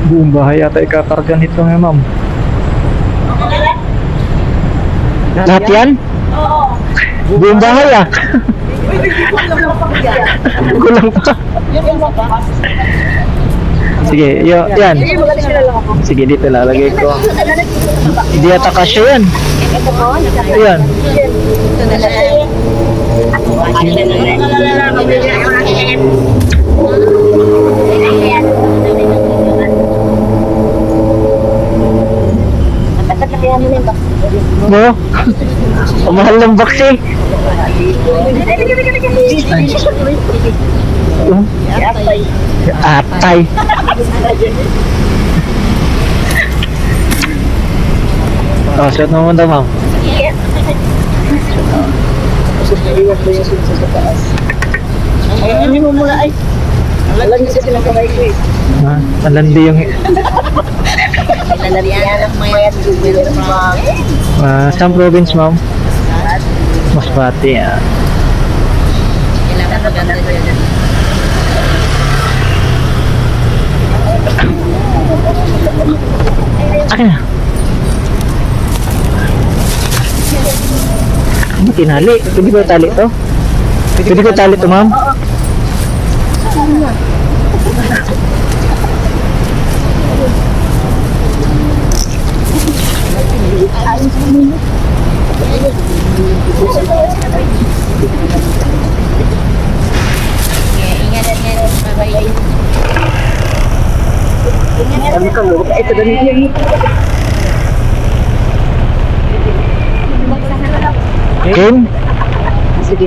Buong bahay yata ikakarga nito nga, ma'am. Lahat yan? Oo. Buong bahay ah. Kulang pa. Sige, yan. Sige, dito lalagay ko. Hindi yata kasya yan. Ayan. No? Ang mahal ng box eh. Atay. Oh, shot mo muna, ma'am. Ay, mo muna ay. Alam niyo kasi nakakamay ko eh. Ha? Malandi yung... Lalarian ang mga Saan province, ma'am? Masbate, ah. Kailangan maganda yun. Akin na. Ano tinali? Pwede ko tali to? Pwede ko tali to, ma'am? Ingat yan. Bye-bye. Kami ka mo, ito na niya. Kim? Sige.